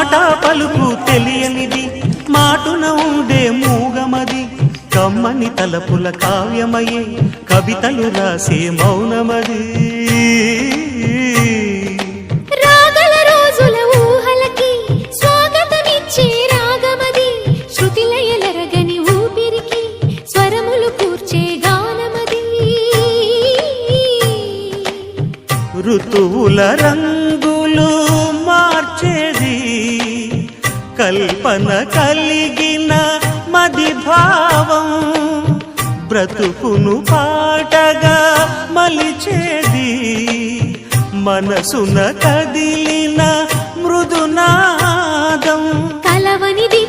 మాట పలుకు తెలియనిది మాటున ఉండే మూగమది కమ్మని తలపుల కావ్యమయే కవితలు రాసే మౌనమది రాగల రోజుల ఊహలకి స్వాగతమిచ్చే రాగమది శృతిలయలరగని ఊపిరికి స్వరములు కూర్చే గానమది ఋతువుల రంగులు మార్చేది కల్పన కలిగిన మది భావం బ్రతుకును పాటగా మలిచేది మనసున కదిలిన మృదునాదం కలవనిది